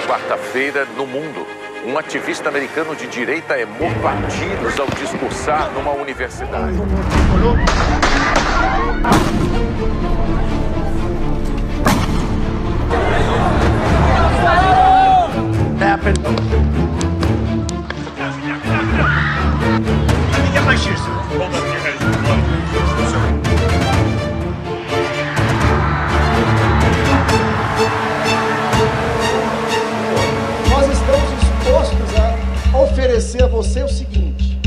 quarta-feira, no mundo, um ativista americano de direita é morto a tiros ao discursar numa universidade. Nós estamos dispostos a oferecer a você o seguinte: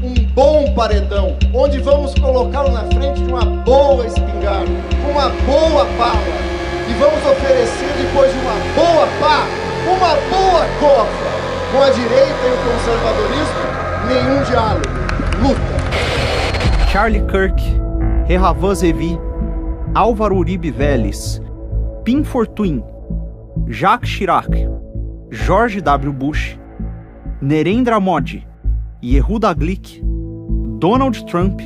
um bom paredão, onde vamos colocá-lo na frente de uma boa espingarda, com uma boa bala, e vamos oferecer depois de uma boa pá, uma boa copa. Com a direita e o conservadorismo, nenhum diálogo, luta. Charlie Kirk, Rehavam Ze'evi, Álvaro Uribe Vélez, Pim Fortuyn, Jacques Chirac, George W. Bush, Narendra Modi, Yehuda Glick, Donald Trump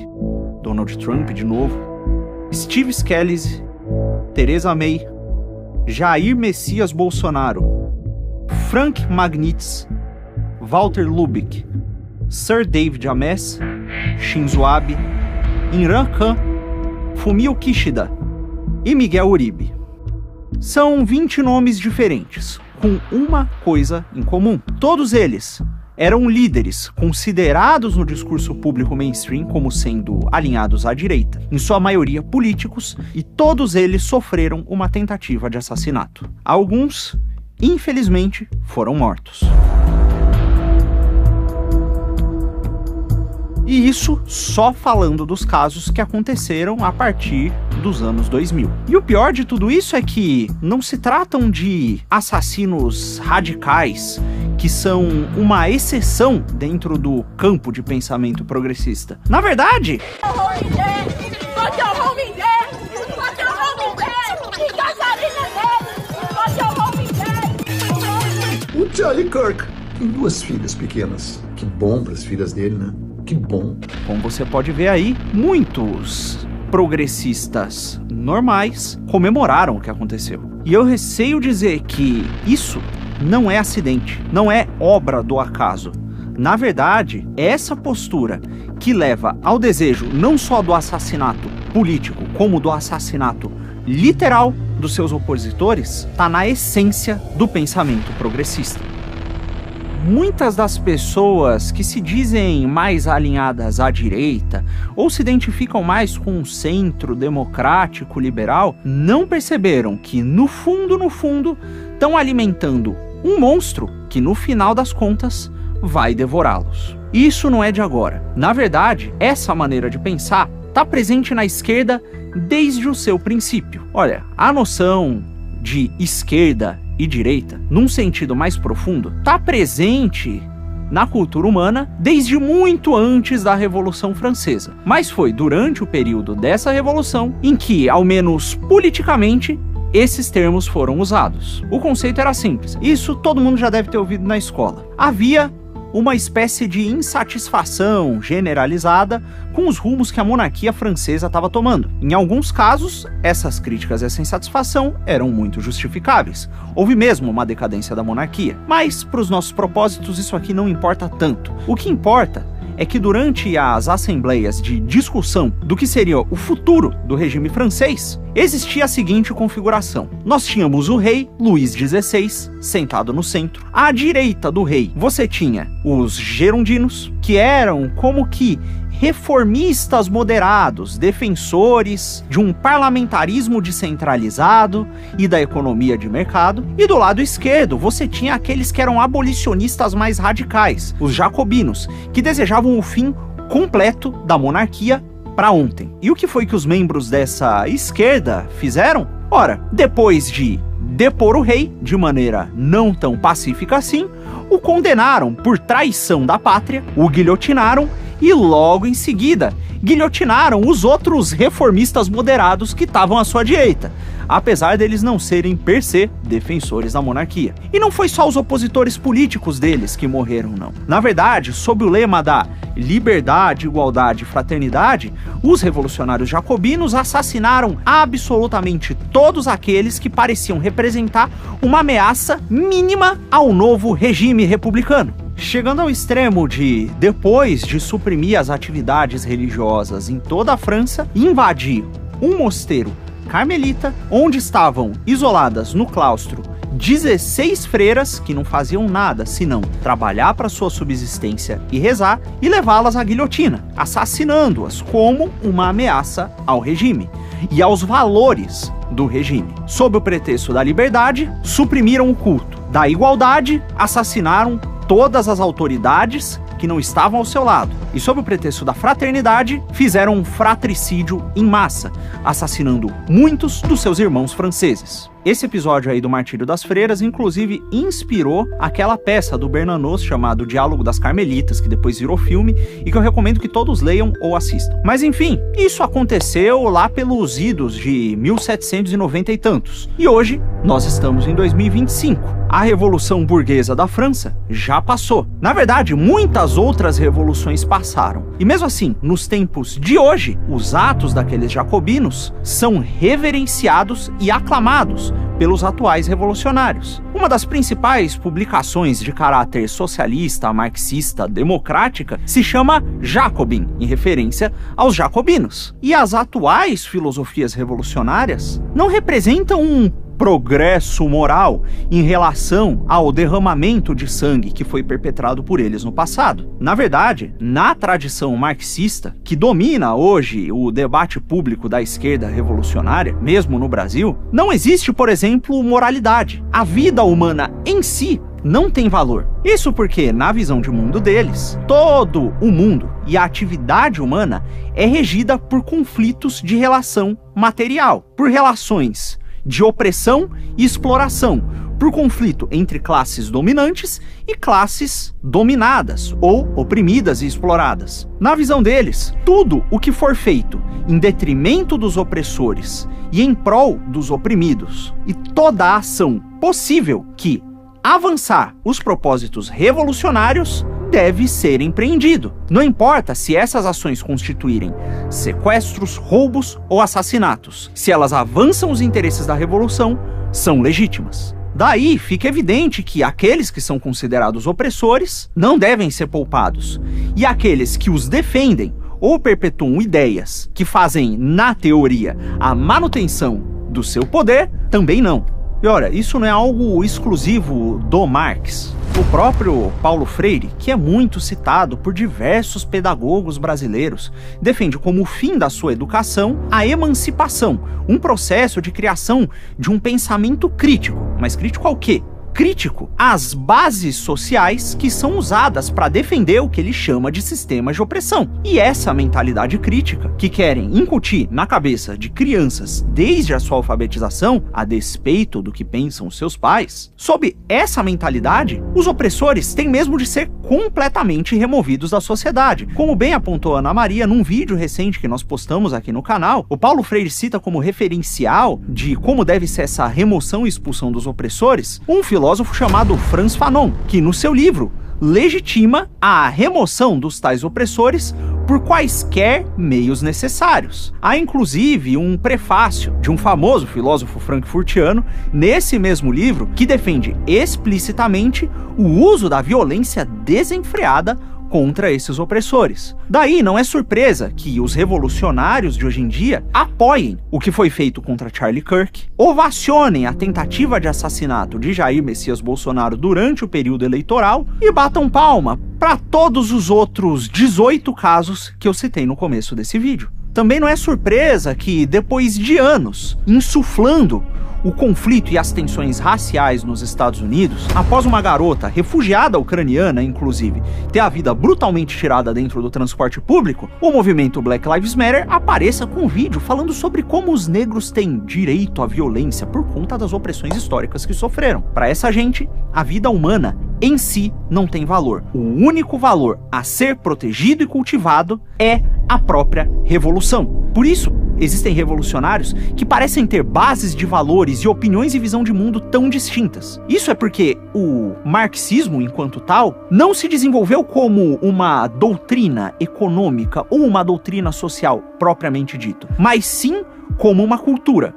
de novo, Steve Scalise, Theresa May, Jair Messias Bolsonaro, Frank Magnitsky, Walter Lubitsch, Sir David Amess, Shinzo Abe, Imran Khan, Fumio Kishida e Miguel Uribe. São 20 nomes diferentes, com uma coisa em comum. Todos eles eram líderes considerados no discurso público mainstream como sendo alinhados à direita, em sua maioria políticos, e todos eles sofreram uma tentativa de assassinato. Alguns, infelizmente, foram mortos. E isso só falando dos casos que aconteceram a partir dos anos 2000. E o pior de tudo isso é que não se tratam de assassinos radicais que são uma exceção dentro do campo de pensamento progressista. Na verdade, o Charlie Kirk tem 2 filhas pequenas. Que bom para as filhas dele, né? Que bom. Como você pode ver aí, muitos progressistas normais comemoraram o que aconteceu. E eu receio dizer que isso não é acidente, não é obra do acaso. Na verdade, essa postura que leva ao desejo não só do assassinato político, como do assassinato literal dos seus opositores, está na essência do pensamento progressista. Muitas das pessoas que se dizem mais alinhadas à direita ou se identificam mais com o centro democrático liberal não perceberam que, no fundo, estão alimentando um monstro que, no final das contas, vai devorá-los. Isso não é de agora. Na verdade, essa maneira de pensar está presente na esquerda desde o seu princípio. Olha, a noção de esquerda e direita, num sentido mais profundo, está presente na cultura humana desde muito antes da Revolução Francesa. Mas foi durante o período dessa revolução em que, ao menos politicamente, esses termos foram usados. O conceito era simples. Isso todo mundo já deve ter ouvido na escola. Havia uma espécie de insatisfação generalizada com os rumos que a monarquia francesa estava tomando. Em alguns casos, essas críticas e essa insatisfação eram muito justificáveis. Houve mesmo uma decadência da monarquia. Mas, para os nossos propósitos, isso aqui não importa tanto. O que importa é que durante as assembleias de discussão do que seria o futuro do regime francês, existia a seguinte configuração. Nós tínhamos o rei Luís XVI sentado no centro. À direita do rei, você tinha os gerondinos, que eram como que reformistas moderados, defensores de um parlamentarismo descentralizado e da economia de mercado. E do lado esquerdo, você tinha aqueles que eram abolicionistas mais radicais, os jacobinos, que desejavam o fim completo da monarquia para ontem. E o que foi que os membros dessa esquerda fizeram? Ora, depois de depor o rei de maneira não tão pacífica assim, o condenaram por traição da pátria, o guilhotinaram e logo em seguida guilhotinaram os outros reformistas moderados que estavam à sua direita. apesar deles não serem per se defensores da monarquia. E não foi só os opositores políticos deles que morreram, não. Na verdade, sob o lema da liberdade, igualdade e fraternidade, os revolucionários jacobinos assassinaram absolutamente todos aqueles que pareciam representar uma ameaça mínima ao novo regime republicano. Chegando ao extremo de, depois de suprimir as atividades religiosas em toda a França, invadir um mosteiro carmelita, onde estavam isoladas no claustro 16 freiras que não faziam nada senão trabalhar para sua subsistência e rezar, e levá-las à guilhotina, assassinando-as como uma ameaça ao regime e aos valores do regime. Sob o pretexto da liberdade, suprimiram o culto. Da igualdade, assassinaram todas as autoridades que não estavam ao seu lado. E sob o pretexto da fraternidade, fizeram um fratricídio em massa, assassinando muitos dos seus irmãos franceses. Esse episódio aí do Martírio das Freiras, inclusive, inspirou aquela peça do Bernanos chamado Diálogo das Carmelitas, que depois virou filme e que eu recomendo que todos leiam ou assistam. Mas enfim, isso aconteceu lá pelos idos de 1790 e tantos. E hoje, nós estamos em 2025. A Revolução Burguesa da França já passou. Na verdade, muitas outras revoluções passaram. E mesmo assim, nos tempos de hoje, os atos daqueles jacobinos são reverenciados e aclamados pelos atuais revolucionários. Uma das principais publicações de caráter socialista, marxista, democrática, se chama Jacobin, em referência aos jacobinos. E as atuais filosofias revolucionárias não representam um progresso moral em relação ao derramamento de sangue que foi perpetrado por eles no passado. Na verdade, na tradição marxista, que domina hoje o debate público da esquerda revolucionária, mesmo no Brasil, não existe, por exemplo, moralidade. A vida humana em si não tem valor. Isso porque, na visão de mundo deles, todo o mundo e a atividade humana é regida por conflitos de relação material, por relações de opressão e exploração, por conflito entre classes dominantes e classes dominadas ou oprimidas e exploradas. Na visão deles, tudo o que for feito em detrimento dos opressores e em prol dos oprimidos, e toda a ação possível que avançar os propósitos revolucionários, deve ser empreendido. Não importa se essas ações constituírem sequestros, roubos ou assassinatos. Se elas avançam os interesses da revolução, são legítimas. Daí fica evidente que aqueles que são considerados opressores não devem ser poupados, e aqueles que os defendem ou perpetuam ideias que fazem, na teoria, a manutenção do seu poder, também não. E olha, isso não é algo exclusivo do Marx. O próprio Paulo Freire, que é muito citado por diversos pedagogos brasileiros, defende como fim da sua educação a emancipação, um processo de criação de um pensamento crítico. Mas crítico ao quê? Crítico às bases sociais que são usadas para defender o que ele chama de sistemas de opressão. E essa mentalidade crítica, que querem incutir na cabeça de crianças desde a sua alfabetização, a despeito do que pensam seus pais, sob essa mentalidade, os opressores têm mesmo de ser completamente removidos da sociedade. Como bem apontou Ana Maria num vídeo recente que nós postamos aqui no canal, o Paulo Freire cita como referencial de como deve ser essa remoção e expulsão dos opressores um filósofo chamado Frantz Fanon, que no seu livro legitima a remoção dos tais opressores por quaisquer meios necessários. Há inclusive um prefácio de um famoso filósofo frankfurtiano nesse mesmo livro que defende explicitamente o uso da violência desenfreada contra esses opressores. Daí não é surpresa que os revolucionários de hoje em dia apoiem o que foi feito contra Charlie Kirk, ovacionem a tentativa de assassinato de Jair Messias Bolsonaro durante o período eleitoral e batam palma para todos os outros 18 casos que eu citei no começo desse vídeo. Também não é surpresa que, depois de anos insuflando o conflito e as tensões raciais nos Estados Unidos, após uma garota refugiada ucraniana, inclusive, ter a vida brutalmente tirada dentro do transporte público, o movimento Black Lives Matter apareça com um vídeo falando sobre como os negros têm direito à violência por conta das opressões históricas que sofreram. Para essa gente, a vida humana em si não tem valor. O único valor a ser protegido e cultivado é a própria revolução. Por isso, existem revolucionários que parecem ter bases de valores e opiniões e visão de mundo tão distintas. Isso é porque o marxismo, enquanto tal, não se desenvolveu como uma doutrina econômica ou uma doutrina social propriamente dito, mas sim como uma cultura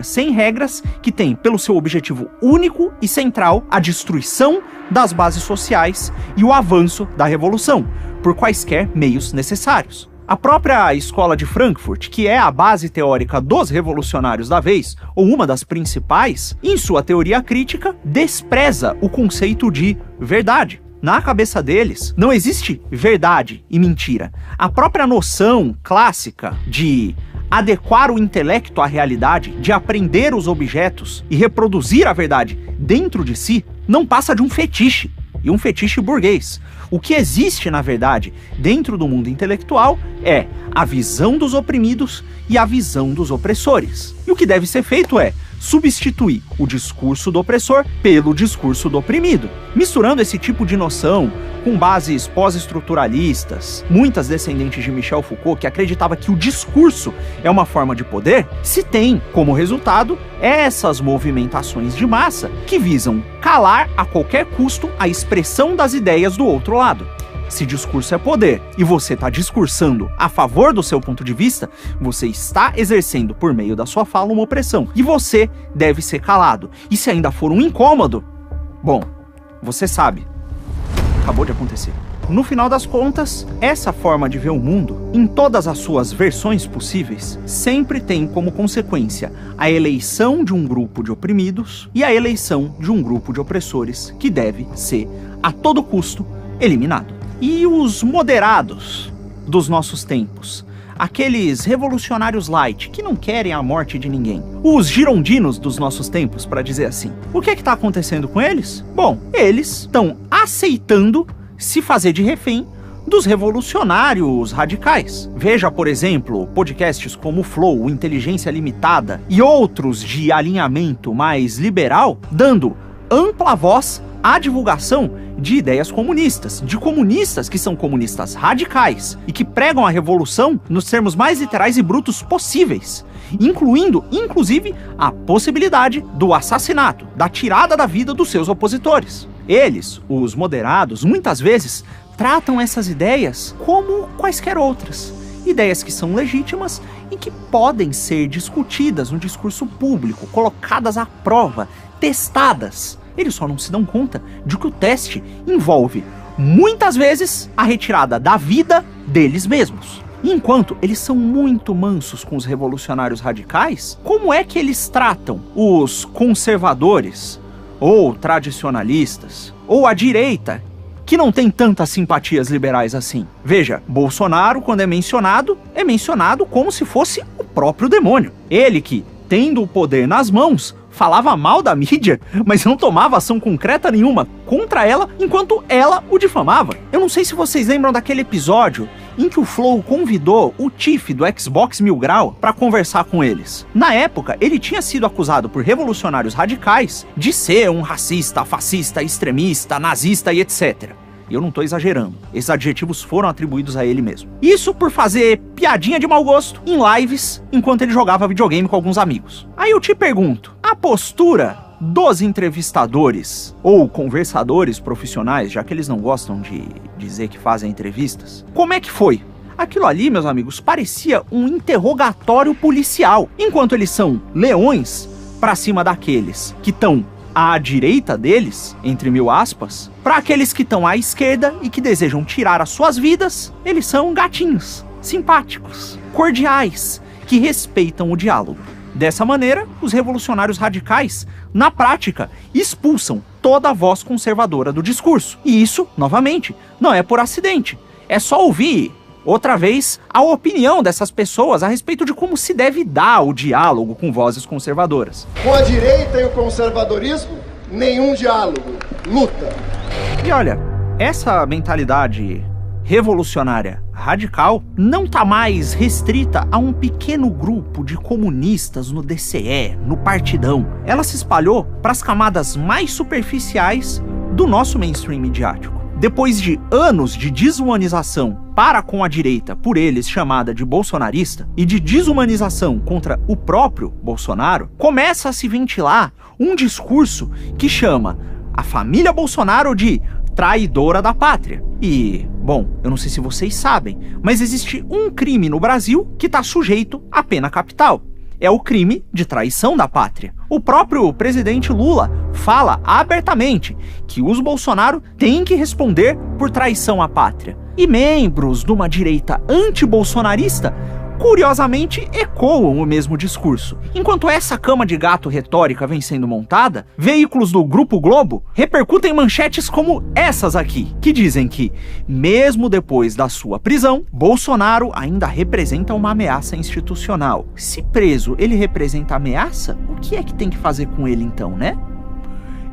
sem regras que tem pelo seu objetivo único e central a destruição das bases sociais e o avanço da revolução, por quaisquer meios necessários. A própria escola de Frankfurt, que é a base teórica dos revolucionários da vez, ou uma das principais, em sua teoria crítica, despreza o conceito de verdade. Na cabeça deles, não existe verdade e mentira. A própria noção clássica de adequar o intelecto à realidade, de aprender os objetos e reproduzir a verdade dentro de si, não passa de um fetiche, e um fetiche burguês. O que existe, na verdade, dentro do mundo intelectual é a visão dos oprimidos e a visão dos opressores. E o que deve ser feito é substituir o discurso do opressor pelo discurso do oprimido. Misturando esse tipo de noção com bases pós-estruturalistas, muitas descendentes de Michel Foucault, que acreditava que o discurso é uma forma de poder, se tem como resultado essas movimentações de massa que visam calar a qualquer custo a expressão das ideias do outro lado. Se discurso é poder e você está discursando a favor do seu ponto de vista, você está exercendo por meio da sua fala uma opressão e você deve ser calado. E se ainda for um incômodo, bom, você sabe, acabou de acontecer. No final das contas, essa forma de ver o mundo, em todas as suas versões possíveis, sempre tem como consequência a eleição de um grupo de oprimidos e a eleição de um grupo de opressores que deve ser, a todo custo, eliminado. E os moderados dos nossos tempos, aqueles revolucionários light que não querem a morte de ninguém, os girondinos dos nossos tempos, para dizer assim, o que está acontecendo com eles? Bom, eles estão aceitando se fazer de refém dos revolucionários radicais. Veja, por exemplo, podcasts como o Flow, Inteligência Limitada e outros de alinhamento mais liberal, dando ampla voz à divulgação de ideias comunistas, de comunistas que são comunistas radicais e que pregam a revolução nos termos mais literais e brutos possíveis, incluindo, inclusive, a possibilidade do assassinato, da tirada da vida dos seus opositores. Eles, os moderados, muitas vezes tratam essas ideias como quaisquer outras, ideias que são legítimas e que podem ser discutidas no discurso público, colocadas à prova, testadas. Eles só não se dão conta de que o teste envolve, muitas vezes, a retirada da vida deles mesmos. Enquanto eles são muito mansos com os revolucionários radicais, como é que eles tratam os conservadores, ou tradicionalistas, ou a direita, que não tem tantas simpatias liberais assim? Veja, Bolsonaro, quando é mencionado como se fosse o próprio demônio. Ele que, tendo o poder nas mãos, falava mal da mídia, mas não tomava ação concreta nenhuma contra ela, enquanto ela o difamava. Eu não sei se vocês lembram daquele episódio em que o Flow convidou o Tiff do Xbox Mil Grau para conversar com eles. Na época, ele tinha sido acusado por revolucionários radicais de ser um racista, fascista, extremista, nazista e etc. E eu não tô exagerando. Esses adjetivos foram atribuídos a ele mesmo. Isso por fazer piadinha de mau gosto em lives enquanto ele jogava videogame com alguns amigos. Aí eu te pergunto, a postura dos entrevistadores ou conversadores profissionais, já que eles não gostam de dizer que fazem entrevistas, como é que foi? Aquilo ali, meus amigos, parecia um interrogatório policial. Enquanto eles são leões pra cima daqueles que estão à direita deles, entre mil aspas, para aqueles que estão à esquerda e que desejam tirar as suas vidas, eles são gatinhos, simpáticos, cordiais, que respeitam o diálogo. Dessa maneira, os revolucionários radicais, na prática, expulsam toda a voz conservadora do discurso. E isso, novamente, não é por acidente. É só ouvir outra vez a opinião dessas pessoas a respeito de como se deve dar o diálogo com vozes conservadoras. Com a direita e o conservadorismo, nenhum diálogo, luta. E olha, essa mentalidade revolucionária radical não tá mais restrita a um pequeno grupo de comunistas no DCE, no Partidão. Ela se espalhou para as camadas mais superficiais do nosso mainstream midiático. depois de anos de desumanização para com a direita, por eles chamada de bolsonarista, e de desumanização contra o próprio Bolsonaro, começa a se ventilar um discurso que chama a família Bolsonaro de traidora da pátria. E, bom, eu não sei se vocês sabem, mas existe um crime no Brasil que está sujeito à pena capital. É o crime de traição da pátria. O próprio presidente Lula fala abertamente que os Bolsonaro têm que responder por traição à pátria. E membros de uma direita anti-bolsonarista curiosamente ecoam o mesmo discurso. Enquanto essa cama de gato retórica vem sendo montada, veículos do Grupo Globo repercutem manchetes como essas aqui, que dizem que, mesmo depois da sua prisão, Bolsonaro ainda representa uma ameaça institucional. Se preso, ele representa ameaça? O que é que tem que fazer com ele então, né?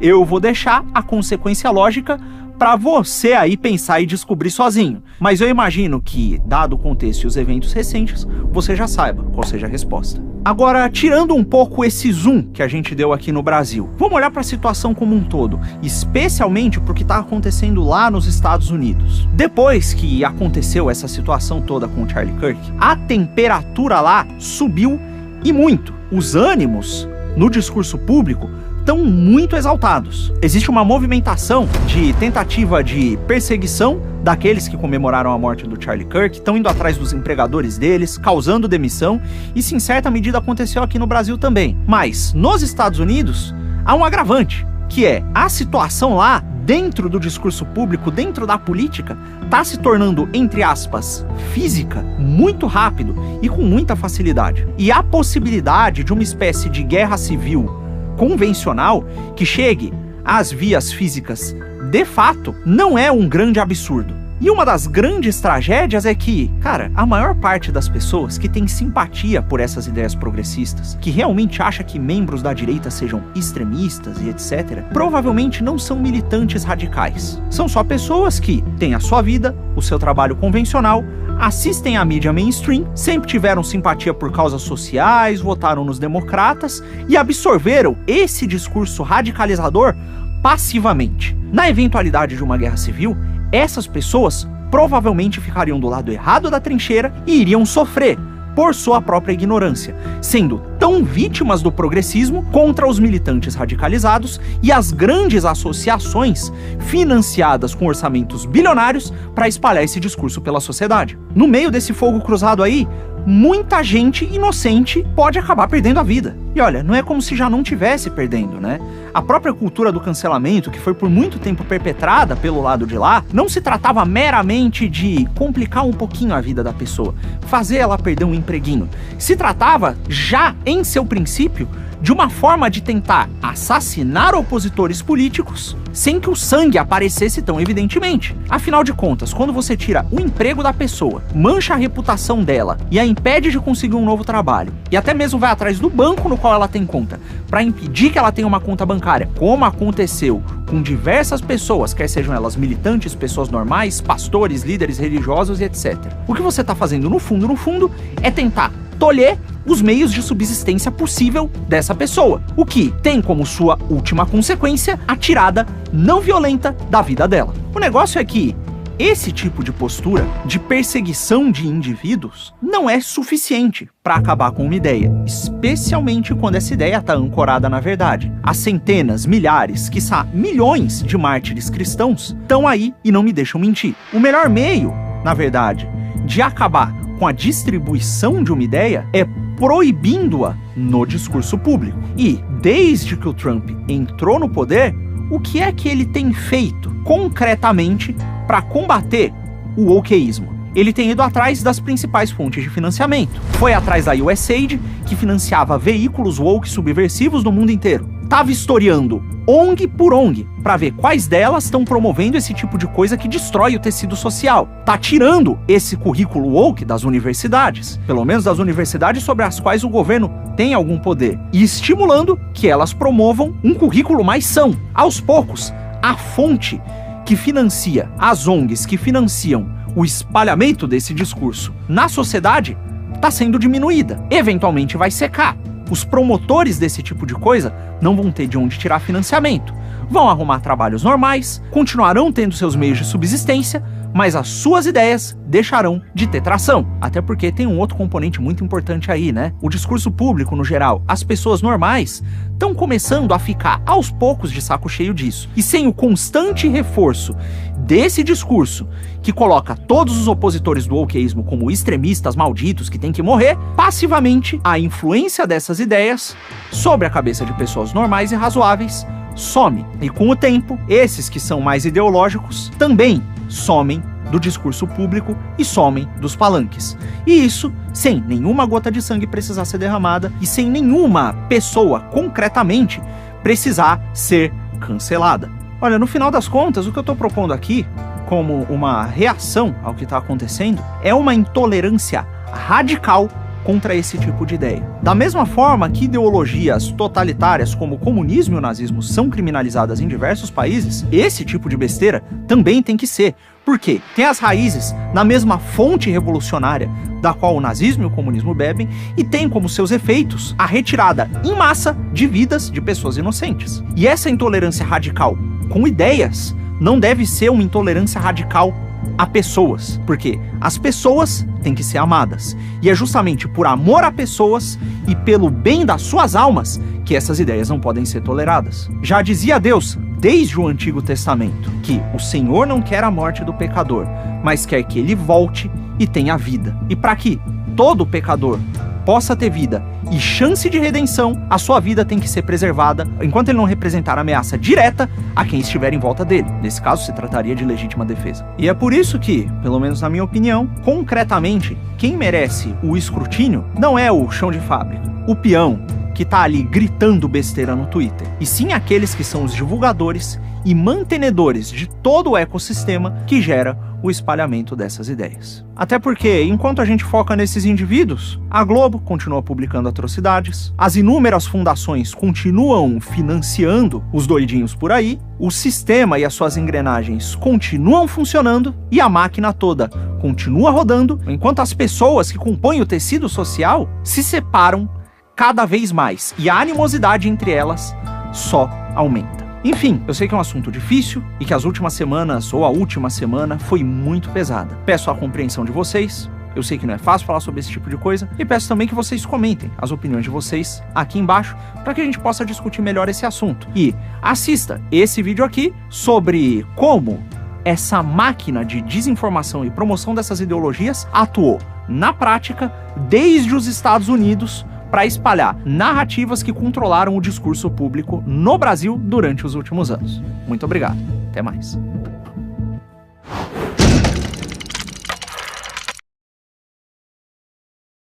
Eu vou deixar a consequência lógica para você aí pensar e descobrir sozinho. Mas eu imagino que, dado o contexto e os eventos recentes, você já saiba qual seja a resposta. Agora, tirando um pouco esse zoom que a gente deu aqui no Brasil, vamos olhar para a situação como um todo, especialmente para o que está acontecendo lá nos Estados Unidos. Depois que aconteceu essa situação toda com o Charlie Kirk, a temperatura lá subiu e muito. Os ânimos no discurso público estão muito exaltados. Existe uma movimentação de tentativa de perseguição daqueles que comemoraram a morte do Charlie Kirk, estão indo atrás dos empregadores deles, causando demissão. Isso em certa medida aconteceu aqui no Brasil também. Mas nos Estados Unidos há um agravante, que é a situação lá dentro do discurso público, dentro da política, está se tornando, entre aspas, física, muito rápido e com muita facilidade. E a possibilidade de uma espécie de guerra civil convencional que chegue às vias físicas de fato não é um grande absurdo. E uma das grandes tragédias é que, cara, a maior parte das pessoas que tem simpatia por essas ideias progressistas, que realmente acha que membros da direita sejam extremistas e etc., provavelmente não são militantes radicais. São só pessoas que têm a sua vida, o seu trabalho convencional, assistem à mídia mainstream, sempre tiveram simpatia por causas sociais, votaram nos democratas e absorveram esse discurso radicalizador passivamente. Na eventualidade de uma guerra civil, essas pessoas provavelmente ficariam do lado errado da trincheira e iriam sofrer por sua própria ignorância, sendo tão vítimas do progressismo contra os militantes radicalizados e as grandes associações financiadas com orçamentos bilionários para espalhar esse discurso pela sociedade. No meio desse fogo cruzado aí, muita gente inocente pode acabar perdendo a vida. E olha, não é como se já não tivesse perdendo, né? A própria cultura do cancelamento, que foi por muito tempo perpetrada pelo lado de lá, não se tratava meramente de complicar um pouquinho a vida da pessoa, fazer ela perder um empreguinho. Se tratava, já em seu princípio, de uma forma de tentar assassinar opositores políticos sem que o sangue aparecesse tão evidentemente. Afinal de contas, quando você tira o emprego da pessoa, mancha a reputação dela e a impede de conseguir um novo trabalho, e até mesmo vai atrás do banco no qual ela tem conta, para impedir que ela tenha uma conta bancária, como aconteceu com diversas pessoas, quer sejam elas militantes, pessoas normais, pastores, líderes religiosos e etc. O que você está fazendo no fundo, é tentar tolher os meios de subsistência possível dessa pessoa, o que tem como sua última consequência a tirada não violenta da vida dela. O negócio é que esse tipo de postura de perseguição de indivíduos não é suficiente para acabar com uma ideia, especialmente quando essa ideia está ancorada na verdade. As centenas, milhares, quiçá milhões de mártires cristãos estão aí e não me deixam mentir. O melhor meio, na verdade, de acabar com a distribuição de uma ideia é proibindo-a no discurso público. E, desde que o Trump entrou no poder, o que é que ele tem feito concretamente para combater o wokeísmo? Ele tem ido atrás das principais fontes de financiamento. Foi atrás da USAID, que financiava veículos woke subversivos no mundo inteiro. Tá vistoriando ONG por ONG para ver quais delas estão promovendo esse tipo de coisa que destrói o tecido social. Tá tirando esse currículo woke das universidades, pelo menos das universidades sobre as quais o governo tem algum poder, e estimulando que elas promovam um currículo mais são. Aos poucos, a fonte que financia, as ONGs que financiam o espalhamento desse discurso na sociedade está sendo diminuída. Eventualmente vai secar. Os promotores desse tipo de coisa não vão ter de onde tirar financiamento. vão arrumar trabalhos normais, continuarão tendo seus meios de subsistência, mas as suas ideias deixarão de ter tração. Até porque tem um outro componente muito importante aí, né? O discurso público, no geral. As pessoas normais estão começando a ficar aos poucos de saco cheio disso. E sem o constante reforço desse discurso, que coloca todos os opositores do wokeísmo como extremistas malditos que têm que morrer, passivamente a influência dessas ideias sobre a cabeça de pessoas normais e razoáveis some. E com o tempo, esses que são mais ideológicos também somem do discurso público e somem dos palanques. E isso sem nenhuma gota de sangue precisar ser derramada e sem nenhuma pessoa concretamente precisar ser cancelada. Olha, no final das contas, o que eu estou propondo aqui, como uma reação ao que está acontecendo, é uma intolerância radical contra esse tipo de ideia. Da mesma forma que ideologias totalitárias como o comunismo e o nazismo são criminalizadas em diversos países, esse tipo de besteira também tem que ser. Por quê? Tem as raízes na mesma fonte revolucionária da qual o nazismo e o comunismo bebem e tem como seus efeitos a retirada em massa de vidas de pessoas inocentes. E essa intolerância radical com ideias não deve ser uma intolerância radical a pessoas, porque as pessoas têm que ser amadas. E é justamente por amor a pessoas e pelo bem das suas almas que essas ideias não podem ser toleradas. Já dizia Deus, desde o Antigo Testamento, que o Senhor não quer a morte do pecador, mas quer que ele volte e tenha vida. E para que todo pecador possa ter vida e chance de redenção, a sua vida tem que ser preservada enquanto ele não representar ameaça direta a quem estiver em volta dele. Nesse caso, se trataria de legítima defesa. E é por isso que, pelo menos na minha opinião, concretamente, quem merece o escrutínio não é o chão de fábrica, o peão que tá ali gritando besteira no Twitter, e sim aqueles que são os divulgadores e mantenedores de todo o ecossistema que gera o espalhamento dessas ideias. Até porque, enquanto a gente foca nesses indivíduos, a Globo continua publicando atrocidades, as inúmeras fundações continuam financiando os doidinhos por aí, o sistema e as suas engrenagens continuam funcionando e a máquina toda continua rodando, enquanto as pessoas que compõem o tecido social se separam cada vez mais e a animosidade entre elas só aumenta. Enfim, eu sei que é um assunto difícil e que as últimas semanas, ou a última semana, foi muito pesada. Peço a compreensão de vocês, eu sei que não é fácil falar sobre esse tipo de coisa, e peço também que vocês comentem as opiniões de vocês aqui embaixo, para que a gente possa discutir melhor esse assunto. E assista esse vídeo aqui sobre como essa máquina de desinformação e promoção dessas ideologias atuou na prática desde os Estados Unidos para espalhar narrativas que controlaram o discurso público no Brasil durante os últimos anos. Muito obrigado. Até mais.